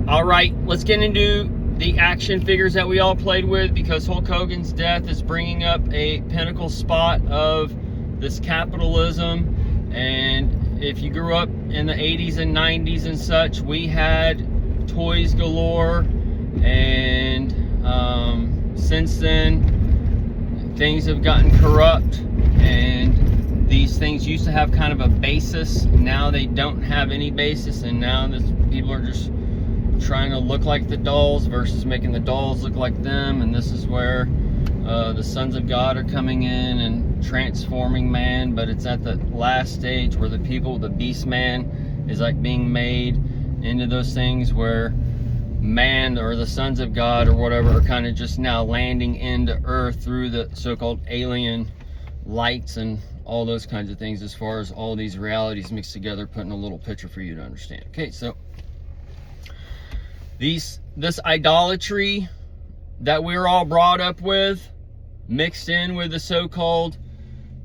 All right, let's get into the action figures that we all played with, because Hulk Hogan's death is bringing up a pinnacle spot of this capitalism. And if you grew up in the 80s and 90s and such, we had toys galore. And since then, things have gotten corrupt, and these things used to have kind of a basis. Now they don't have any basis, and now people are just trying to look like the dolls versus making the dolls look like them. And this is where the sons of God are coming in and transforming man. But it's at the last stage where the beast man is like being made into those things where man, or the sons of God or whatever, are kind of just now landing into earth through the so-called alien lights and all those kinds of things, as far as all these realities mixed together, putting a little picture for you to understand. Okay, so this idolatry that we're all brought up with, mixed in with the so-called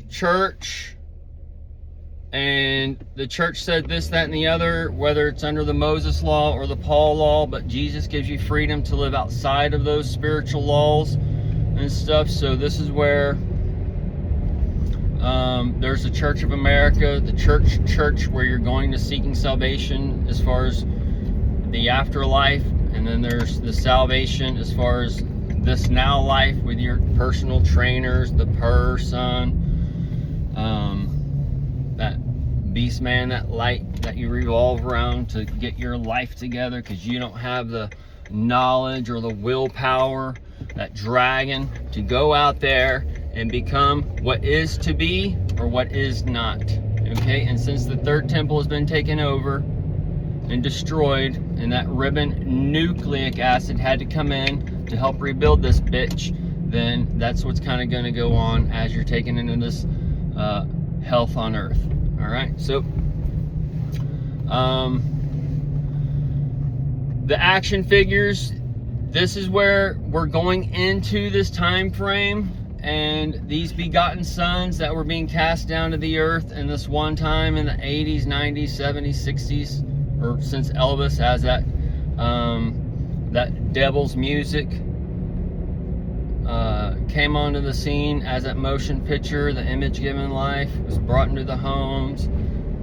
church, and the church said this, that, and the other, whether it's under the Moses law or the Paul law, but Jesus gives you freedom to live outside of those spiritual laws and stuff. So this is where there's the Church of America, the church where you're going to seeking salvation as far as the afterlife, and then there's the salvation as far as this now life with your personal trainers, the person, that beast man, that light that you revolve around to get your life together, because you don't have the knowledge or the willpower, that dragon, to go out there and become what is to be or what is not. Okay, and since the third temple has been taken over and destroyed, and that ribbon nucleic acid had to come in to help rebuild this bitch, then that's what's kind of going to go on as you're taken into this health on earth. All right, so the action figures, this is where we're going into this time frame, and these begotten sons that were being cast down to the earth in this one time in the 80s, 90s, 70s, 60s, or since Elvis has that devil's music came onto the scene as that motion picture, the image given life was brought into the homes,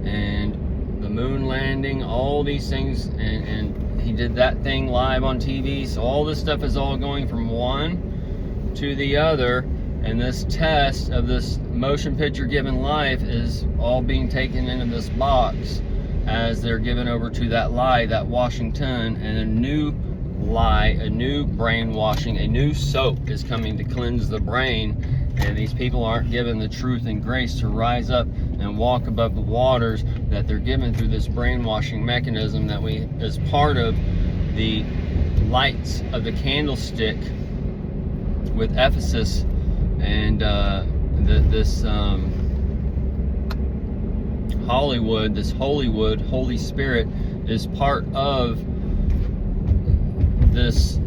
and the moon landing, all these things, and he did that thing live on TV. So all this stuff is all going from one to the other, and this test of this motion picture given life is all being taken into this box as they're given over to that lie, that Washington, and a new lie, a new brainwashing, a new soap is coming to cleanse the brain, and these people aren't given the truth and grace to rise up and walk above the waters that they're given through this brainwashing mechanism that we, as part of the lights of the candlestick with Ephesus, and this Hollywood, this Holywood, Holy Spirit, is part of this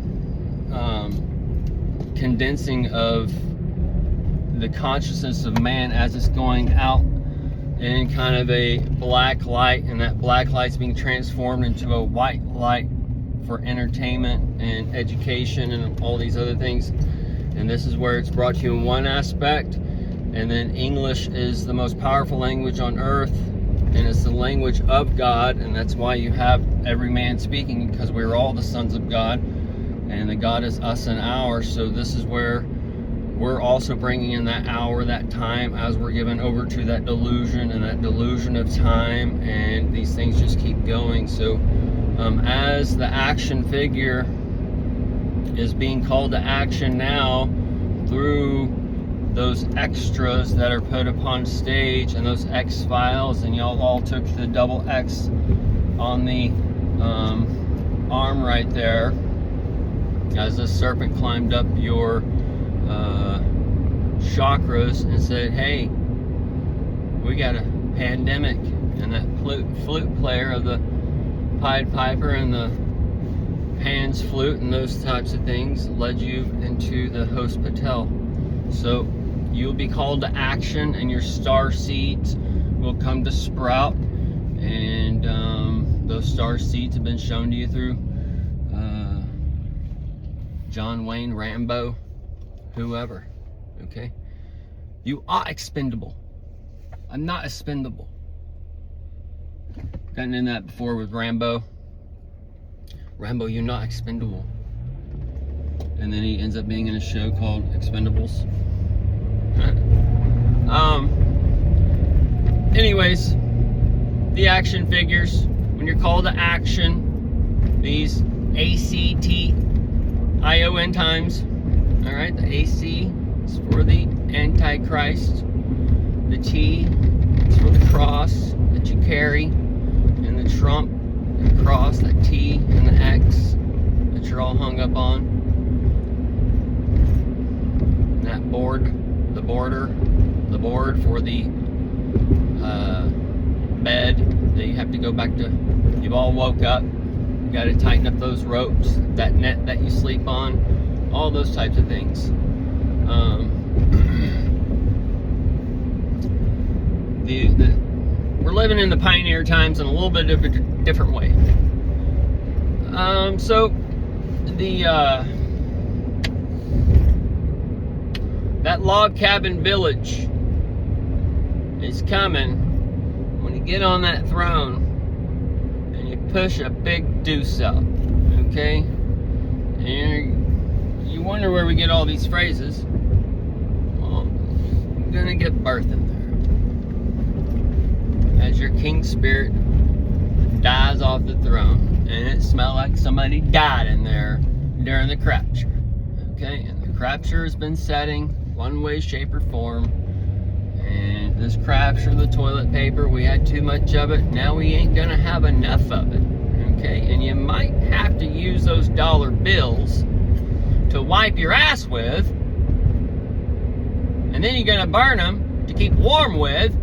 condensing of the consciousness of man as it's going out in kind of a black light, and that black light's being transformed into a white light for entertainment and education and all these other things. And this is where it's brought to you in one aspect, and then English is the most powerful language on earth, and it's the language of God, and that's why you have every man speaking, because we're all the sons of God, and the God is us and ours. So this is where we're also bringing in that hour, that time, as we're given over to that delusion and that delusion of time, and these things just keep going. So as the action figure is being called to action now through those extras that are put upon stage, and those X-Files, and y'all all took the double X on the arm right there as the serpent climbed up your chakras and said, hey, we got a pandemic. And that flute player of the Pied Piper and the Pan's flute and those types of things led you into the host Patel. So you'll be called to action, and your star seeds will come to sprout, and those star seeds have been shown to you through John Wayne, Rambo, whoever. Okay? You are expendable. I'm not expendable. Gotten in that before with Rambo. Rambo, you're not expendable. And then he ends up being in a show called Expendables. Anyways, the action figures. When you're called to action, these ACTION times. Alright, the AC is for the Antichrist. The T is for the cross that you carry. And the trump, the cross, that T and the X that you're all hung up on. And that board, the board for the bed that you have to go back to. You've all woke up. You got to tighten up those ropes, that net that you sleep on, all those types of things. We're living in the pioneer times in a little bit of a different way. So that log cabin village is coming when you get on that throne and you push a big deuce out, okay? And you wonder where we get all these phrases. Well, you're gonna give birth in there as your king spirit dies off the throne, and it smelled like somebody died in there during the rapture, okay? And the rapture has been setting one way, shape, or form. And this rapture, the toilet paper, we had too much of it. Now we ain't gonna have enough of it, okay? And you might have to use those dollar bills to wipe your ass with, and then you're gonna burn them to keep warm with.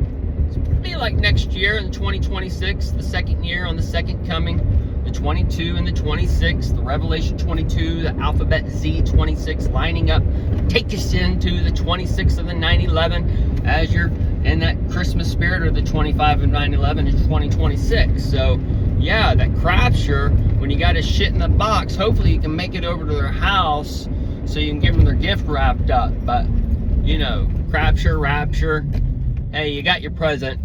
It's be like next year in 2026, the second year on the second coming, the 22 and the 26, the Revelation 22, the Alphabet Z 26 lining up, take us into the 26th of the 9/11 as you're in that Christmas spirit, or the 25 of 9/11 is 2026. So yeah, that rapture, when you got his shit in the box, hopefully you can make it over to their house so you can give them their gift wrapped up. But you know, rapture, hey, you got your present.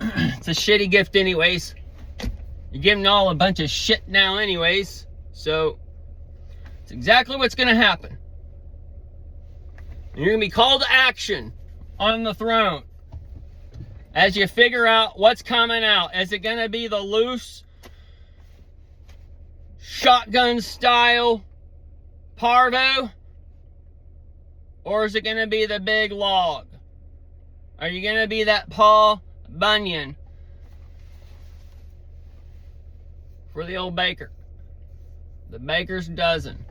It's a shitty gift anyways. You're giving all a bunch of shit now anyways. So it's exactly what's going to happen. And you're going to be called to action on the throne as you figure out what's coming out. Is it going to be the loose shotgun style parvo, or is it going to be the big log? Are you going to be that Paul Bunyan for the old baker? The baker's dozen.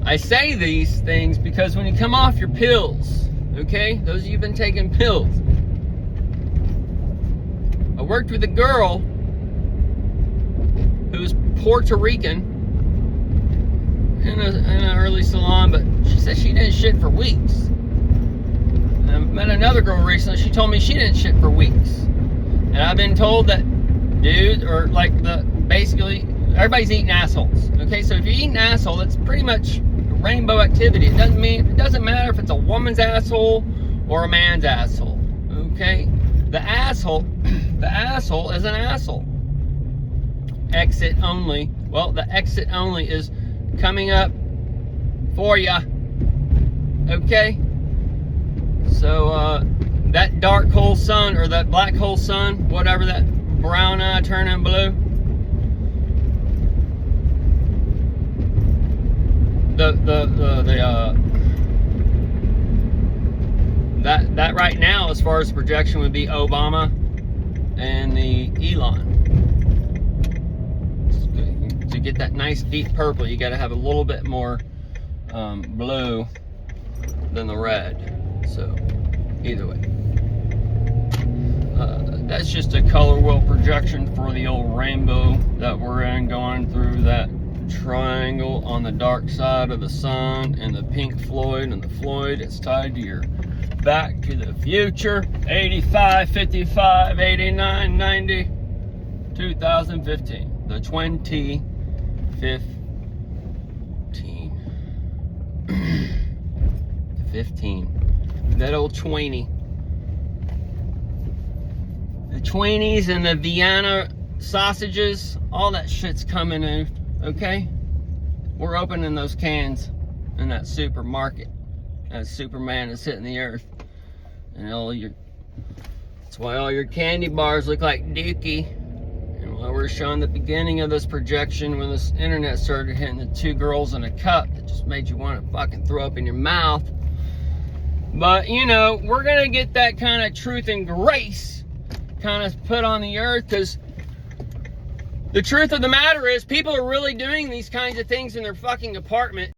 I say these things because when you come off your pills, okay, those of you who've been taking pills, I worked with a girl who was Puerto Rican in an early salon, but she said she didn't shit for weeks. And I met another girl recently, she told me she didn't shit for weeks. And I've been told that dude, or like basically everybody's eating assholes. Okay, so if you're eating asshole, that's pretty much rainbow activity. It doesn't matter if it's a woman's asshole or a man's asshole. Okay, the asshole is an asshole. Exit only. Well, the exit only is coming up for ya. Okay, so that dark hole sun, or that black hole sun, whatever, that brown eye turning blue, that right now, as far as projection, would be Obama and the Elon. To get that nice deep purple, you got to have a little bit more blue than the red. So either way, that's just a color wheel projection for the old rainbow that we're in, going through that triangle on the dark side of the sun, and the Pink Floyd, and the Floyd is tied to your Back to the Future, 85, 55, 89, 90. 2015. The 2015. The 15. That old 20. The 20s and the Vienna sausages, all that shit's coming in, okay? We're opening those cans in that supermarket as Superman is hitting the earth. And that's why all your candy bars look like Dookie. And while we're showing the beginning of this projection, when this internet started hitting the 2 girls in a cup, that just made you want to fucking throw up in your mouth. But, you know, we're going to get that kind of truth and grace kind of put on the earth, because the truth of the matter is people are really doing these kinds of things in their fucking apartment.